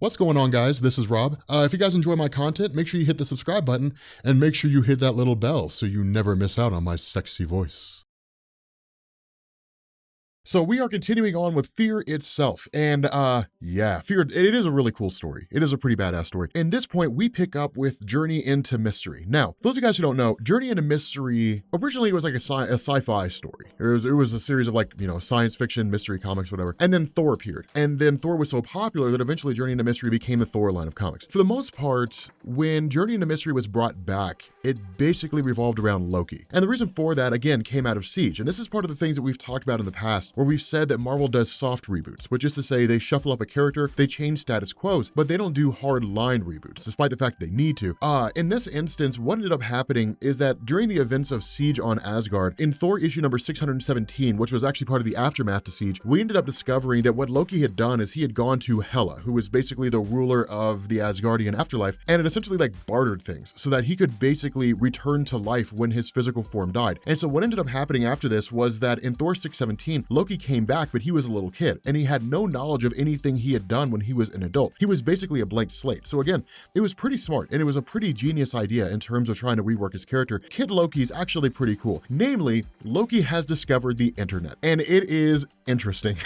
What's going on, guys? This is Rob. If you guys enjoy my content, make sure you hit the subscribe button and make sure you hit that little bell so you never miss out on my sexy voice. So we are continuing on with Fear itself. And Fear, it is a really cool story. It is a pretty badass story. In this point, we pick up with Journey into Mystery. Now, those of you guys who don't know, Journey into Mystery, originally it was like a sci-fi story. It was a series of science fiction, mystery comics, whatever. And then Thor appeared. And then Thor was so popular that eventually Journey into Mystery became the Thor line of comics. For the most part, when Journey into Mystery was brought back, it basically revolved around Loki. And the reason for that, again, came out of Siege. And this is part of the things that we've talked about in the past, where we've said that Marvel does soft reboots, which is to say they shuffle up a character, they change status quos, but they don't do hard line reboots, despite the fact they need to. In this instance, what ended up happening is that during the events of Siege on Asgard, in Thor issue number 617, which was actually part of the aftermath to Siege, we ended up discovering that what Loki had done is he had gone to Hela, who was basically the ruler of the Asgardian afterlife, and it essentially bartered things so that he could basically return to life when his physical form died. And so what ended up happening after this was that in Thor 617, Loki came back, but he was a little kid and he had no knowledge of anything he had done when he was an adult. He was basically a blank slate. So again, it was pretty smart and it was a pretty genius idea in terms of trying to rework his character. Kid Loki is actually pretty cool. Namely, Loki has discovered the internet and it is interesting.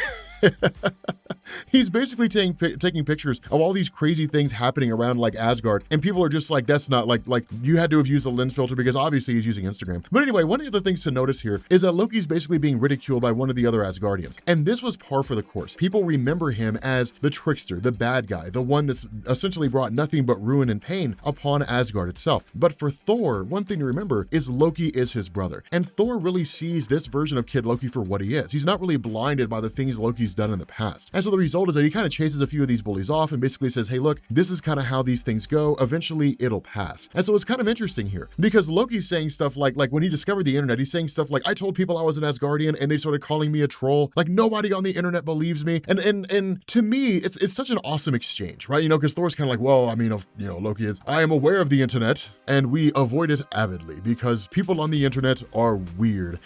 He's basically taking pictures of all these crazy things happening around Asgard, and people are just like, that's not like you had to have used a lens filter because obviously he's using Instagram. But anyway, one of the things to notice here is that Loki's basically being ridiculed by one of the other Asgardians, and this was par for the course. People remember him as the trickster, the bad guy, the one that's essentially brought nothing but ruin and pain upon Asgard itself. But for Thor, one thing to remember is Loki is his brother, and Thor really sees this version of Kid Loki for what he is. He's not really blinded by the things Loki's done in the past. And so the result is that he kind of chases a few of these bullies off and basically says, hey, look, this is kind of how these things go. Eventually it'll pass. And so it's kind of interesting here because Loki's saying stuff like when he discovered the internet, he's saying stuff like, I told people I was an Asgardian and they started calling me a troll. Like nobody on the internet believes me. And to me, it's such an awesome exchange, right? Because Thor's kind of like, well, I mean, Loki is, I am aware of the internet and we avoid it avidly because people on the internet are weird.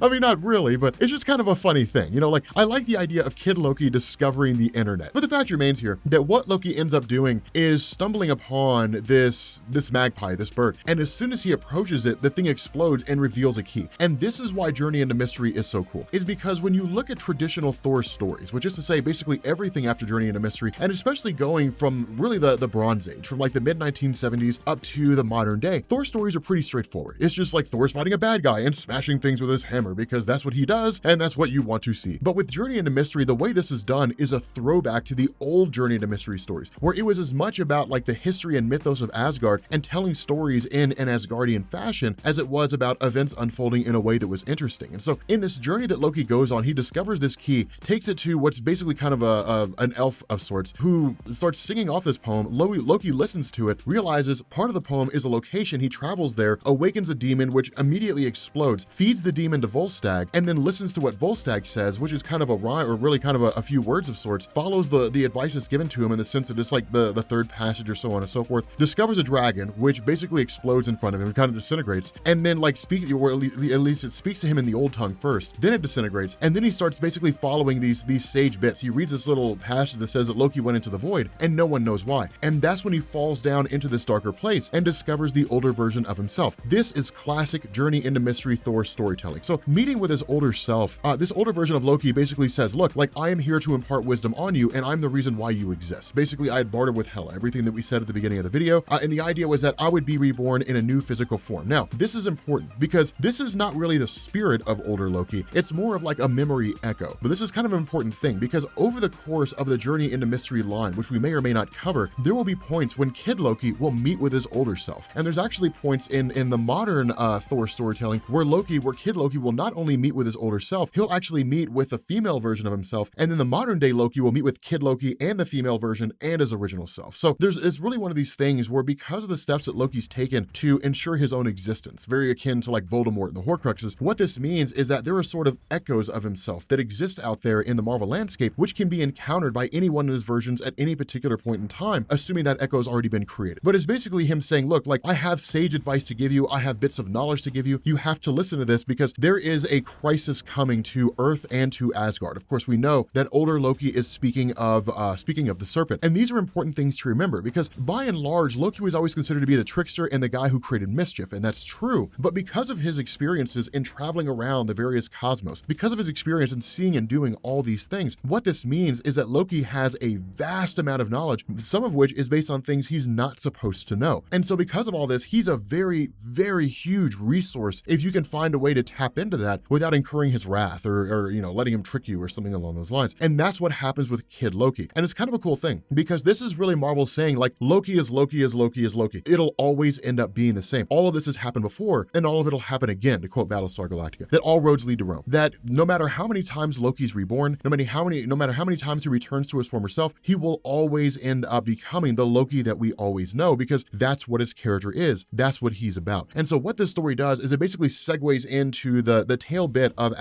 I mean, not really, but it's just kind of a funny thing. I like the idea of Kid Loki discovering the internet. But the fact remains here that what Loki ends up doing is stumbling upon this magpie, this bird. And as soon as he approaches it, the thing explodes and reveals a key. And this is why Journey into Mystery is so cool. Is because when you look at traditional Thor stories, which is to say basically everything after Journey into Mystery, and especially going from really the Bronze Age, from the mid-1970s up to the modern day, Thor stories are pretty straightforward. It's just like Thor's fighting a bad guy and smashing things with his hammer because that's what he does and that's what you want to see. But with Journey into Mystery, the way this is done is a throwback to the old Journey into Mystery stories, where it was as much about the history and mythos of Asgard and telling stories in an Asgardian fashion as it was about events unfolding in a way that was interesting. And so in this journey that Loki goes on, he discovers this key, takes it to what's basically kind of an elf of sorts who starts singing off this poem. Loki listens to it, realizes part of the poem is a location. He travels there, awakens a demon, which immediately explodes, feeds the demon to Volstagg, and then listens to what Volstagg says, which is kind of a rhyme, or really kind of a few words of sorts, follows the advice that's given to him in the sense that it's the third passage or so on and so forth, discovers a dragon, which basically explodes in front of him, kind of disintegrates, and then speaks, or at least it speaks to him in the old tongue first, then it disintegrates, and then he starts basically following these sage bits. He reads this little passage that says that Loki went into the void, and no one knows why. And that's when he falls down into this darker place and discovers the older version of himself. This is classic Journey into Mystery Thor storytelling. So meeting with his older self, this older version of Loki basically says, look, I am here to impart wisdom on you, and I'm the reason why you exist. Basically, I had bartered with Hela, everything that we said at the beginning of the video, and the idea was that I would be reborn in a new physical form. Now, this is important because this is not really the spirit of older Loki. It's more of a memory echo. But this is kind of an important thing because over the course of the Journey into Mystery line, which we may or may not cover, there will be points when Kid Loki will meet with his older self. And there's actually points in the modern Thor storytelling where Kid Loki will not only meet with his older self, he'll actually meet with the female version of himself, and then the modern day Loki will meet with Kid Loki and the female version and his original self. So it's really one of these things where because of the steps that Loki's taken to ensure his own existence, very akin to Voldemort and the Horcruxes, what this means is that there are sort of echoes of himself that exist out there in the Marvel landscape, which can be encountered by any one of his versions at any particular point in time, assuming that echo has already been created. But it's basically him saying, look, I have sage advice to give you, I have bits of knowledge to give you, you have to listen to this because there is a crisis coming to to Earth and to Asgard. Of course, we know that older Loki is speaking of the serpent. And these are important things to remember because by and large, Loki was always considered to be the trickster and the guy who created mischief, and that's true. But because of his experiences in traveling around the various cosmos, because of his experience in seeing and doing all these things, what this means is that Loki has a vast amount of knowledge, some of which is based on things he's not supposed to know. And so because of all this, he's a very, very huge resource if you can find a way to tap into that without incurring his wrath or letting him trick you or something along those lines. And that's what happens with Kid Loki. And it's kind of a cool thing because this is really Marvel saying like Loki is Loki is Loki is Loki. It'll always end up being the same. All of this has happened before and all of it'll happen again, to quote Battlestar Galactica, that all roads lead to Rome. That no matter how many times Loki's reborn, no matter how many times he returns to his former self, he will always end up becoming the Loki that we always know because that's what his character is. That's what he's about. And so what this story does is it basically segues into the tail bit of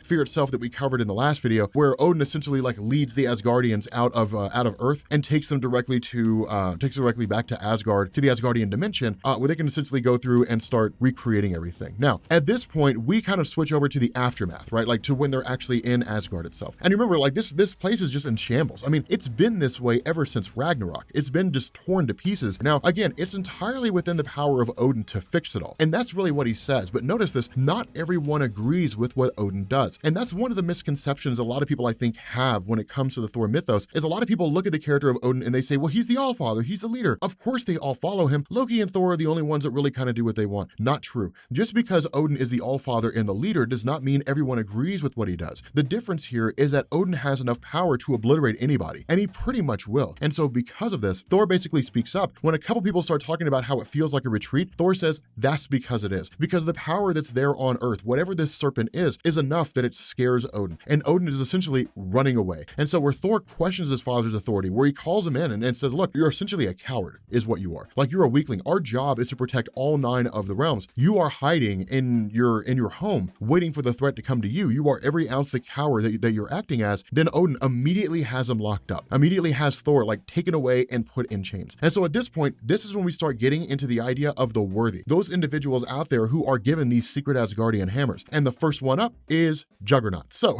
Fear itself that we covered in the last video, where Odin essentially like leads the Asgardians out of Earth and takes them directly back to Asgard, to the Asgardian dimension, where they can essentially go through and start recreating everything. Now, at this point, we kind of switch over to the aftermath, right? Like to when they're actually in Asgard itself. And remember, like this place is just in shambles. I mean, it's been this way ever since Ragnarok. It's been just torn to pieces. Now, again, it's entirely within the power of Odin to fix it all. And that's really what he says. But notice this, not everyone agrees with what Odin does. And that's one of the misconceptions a lot of people I think have when it comes to the Thor mythos, is a lot of people look at the character of Odin and they say, well, he's the Allfather, he's the leader. Of course they all follow him. Loki and Thor are the only ones that really kind of do what they want. Not true. Just because Odin is the Allfather and the leader does not mean everyone agrees with what he does. The difference here is that Odin has enough power to obliterate anybody, and he pretty much will. And so because of this, Thor basically speaks up. When a couple people start talking about how it feels like a retreat, Thor says that's because it is. Because the power that's there on Earth, whatever this serpent is enough that it scares Odin. And Odin is essentially running away. And so where Thor questions his father's authority, where he calls him in and says, look, you're essentially a coward, is what you are. Like, you're a weakling. Our job is to protect all 9 of the realms. You are hiding in your home, waiting for the threat to come to you. You are every ounce the coward that you're acting as. Then Odin immediately has him locked up, immediately has Thor like taken away and put in chains. And so at this point, this is when we start getting into the idea of the worthy, those individuals out there who are given these secret Asgardian hammers. And the first one up is Juggernaut. So,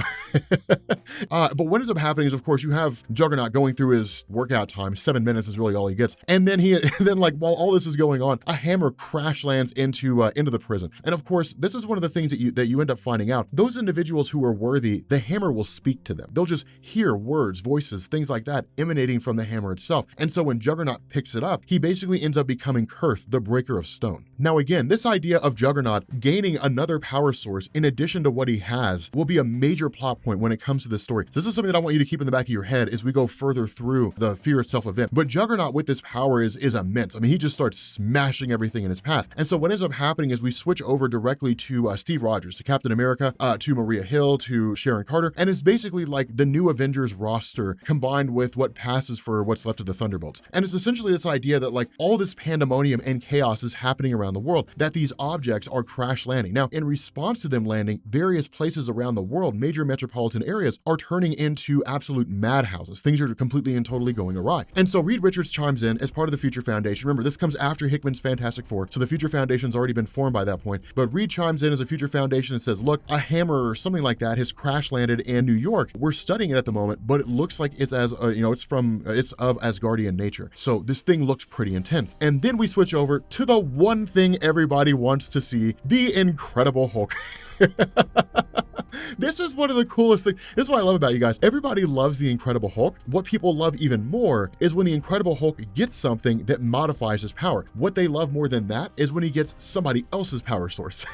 but what ends up happening is, of course, you have Juggernaut going through his workout time. 7 minutes is really all he gets. And then while all this is going on, a hammer crash lands into the prison. And of course, this is one of the things that you end up finding out. Those individuals who are worthy, the hammer will speak to them. They'll just hear words, voices, things like that emanating from the hammer itself. And so when Juggernaut picks it up, he basically ends up becoming Kurth, the breaker of stone. Now again, this idea of Juggernaut gaining another power source in addition to what he has will be a major plot point when it comes to this story. So this is something that I want you to keep in the back of your head as we go further through the Fear Itself event. But Juggernaut with this power is immense. I mean, he just starts smashing everything in his path. And so what ends up happening is we switch over directly to Steve Rogers, to Captain America, to Maria Hill, to Sharon Carter. And it's basically like the new Avengers roster combined with what passes for what's left of the Thunderbolts. And it's essentially this idea that like all this pandemonium and chaos is happening around the world, that these objects are crash landing. Now, in response to them landing, various places around the world, major metropolitan areas, are turning into absolute madhouses. Things are completely and totally going awry. And so Reed Richards chimes in as part of the Future Foundation. Remember, this comes after Hickman's Fantastic Four, so the Future Foundation's already been formed by that point. But Reed chimes in as a Future Foundation and says, look, a hammer or something like that has crash landed in New York. We're studying it at the moment, but it looks like it's it's of Asgardian nature. So this thing looks pretty intense. And then we switch over to the one thing everybody wants to see, the Incredible Hulk. This is one of the coolest things. This is what I love about you guys. Everybody loves the Incredible Hulk. What people love even more is when the Incredible Hulk gets something that modifies his power. What they love more than that is when he gets somebody else's power source.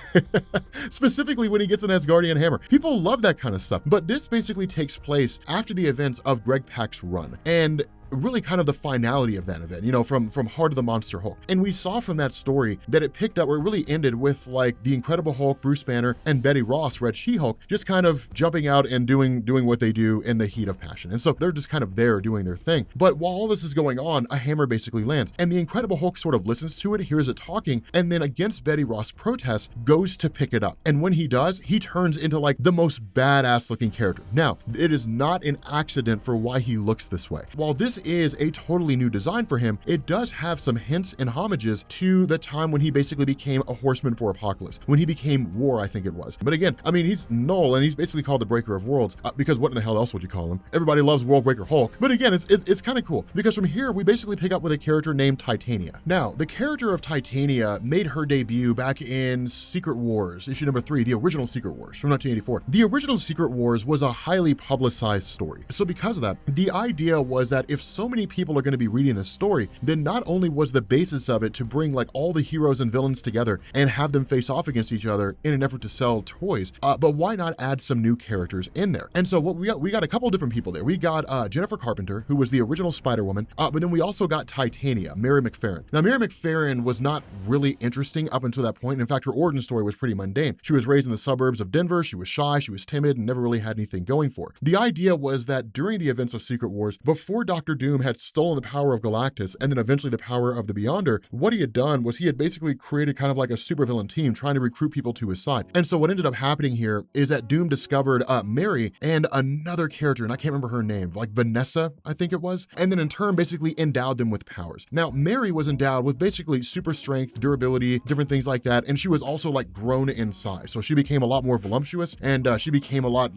Specifically when he gets an Asgardian hammer. People love that kind of stuff. But this basically takes place after the events of Greg Pak's run. And really kind of the finality of that event, from Heart of the Monster Hulk. And we saw from that story that it picked up where it really ended with like the Incredible Hulk, Bruce Banner, and Betty Ross, Red She-Hulk, just kind of jumping out and doing what they do in the heat of passion. And so they're just kind of there doing their thing. But while all this is going on, a hammer basically lands, and the Incredible Hulk sort of listens to it, hears it talking, and then against Betty Ross' protests, goes to pick it up. And when he does, he turns into like the most badass looking character. Now, it is not an accident for why he looks this way. While this is a totally new design for him, it does have some hints and homages to the time when he basically became a horseman for Apocalypse, when he became War, I think it was. But again, I mean, he's Null, and he's basically called the Breaker of Worlds, because what in the hell else would you call him? Everybody loves World Breaker Hulk. But again, it's kind of cool, because from here, we basically pick up with a character named Titania. Now, the character of Titania made her debut back in Secret Wars, issue number 3, the original Secret Wars from 1984. The original Secret Wars was a highly publicized story. So because of that, the idea was that if so many people are going to be reading this story, then not only was the basis of it to bring like all the heroes and villains together and have them face off against each other in an effort to sell toys, but why not add some new characters in there? And so what we got a couple different people there. We got Jennifer Carpenter, who was the original Spider-Woman, but then we also got Titania, Mary McFerrin. Now, Mary McFerrin was not really interesting up until that point. In fact, her origin story was pretty mundane. She was raised in the suburbs of Denver. She was shy, she was timid, and never really had anything going for her. The idea was that during the events of Secret Wars, before Doctor Doom had stolen the power of Galactus and then eventually the power of the Beyonder, what he had done was he had basically created kind of like a supervillain team trying to recruit people to his side. And so what ended up happening here is that Doom discovered Mary and another character, and I can't remember her name, like Vanessa, I think it was, and then in turn basically endowed them with powers. Now, Mary was endowed with basically super strength, durability, different things like that, and she was also like grown in size. So she became a lot more voluptuous, and she became a lot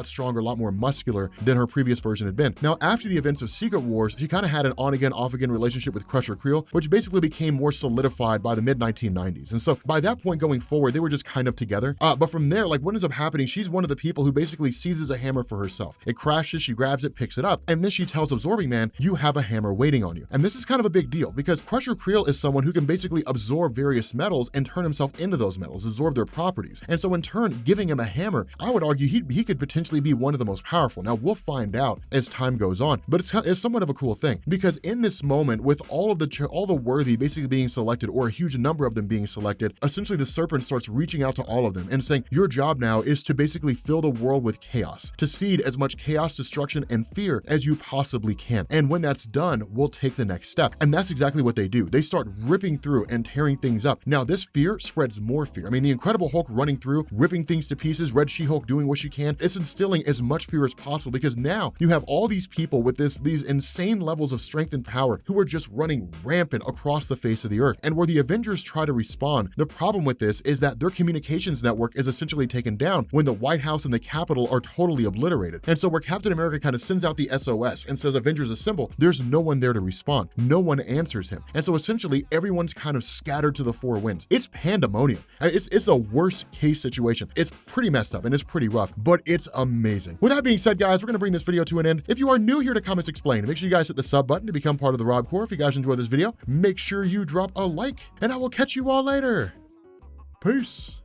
stronger, a lot more muscular than her previous version had been. Now, after the events of Secret Wars, she kind of had an on-again, off-again relationship with Crusher Creel, which basically became more solidified by the mid-1990s. And so by that point going forward, they were just kind of together. But from there, like what ends up happening, she's one of the people who basically seizes a hammer for herself. It crashes, she grabs it, picks it up, and then she tells Absorbing Man, you have a hammer waiting on you. And this is kind of a big deal because Crusher Creel is someone who can basically absorb various metals and turn himself into those metals, absorb their properties. And so in turn, giving him a hammer, I would argue he could potentially be one of the most powerful. Now, we'll find out as time goes on, but it's somewhat of a cool thing because in this moment, with all the worthy basically being selected, or a huge number of them being selected, essentially the Serpent starts reaching out to all of them and saying, your job now is to basically fill the world with chaos, to seed as much chaos, destruction, and fear as you possibly can. And when that's done, we'll take the next step. And that's exactly what they do. They start ripping through and tearing things up. Now, this fear spreads more fear. I mean, the Incredible Hulk running through, ripping things to pieces, Red She-Hulk doing what she can. It's instilling as much fear as possible because now you have all these people with these insane levels of strength and power who are just running rampant across the face of the earth. And where the Avengers try to respond, the problem with this is that their communications network is essentially taken down when the White House and the Capitol are totally obliterated. And so where Captain America kind of sends out the SOS and says Avengers Assemble, there's no one there to respond. No one answers him. And so essentially everyone's kind of scattered to the four winds. It's pandemonium. It's a worst case situation. It's pretty messed up and it's pretty rough, but it's amazing. With that being said, guys, we're going to bring this video to an end. If you are new here to Comics Explained, make sure you guys hit the sub button to become part of the Rob Corps. If you guys enjoyed this video, make sure you drop a like, and I will catch you all later. Peace.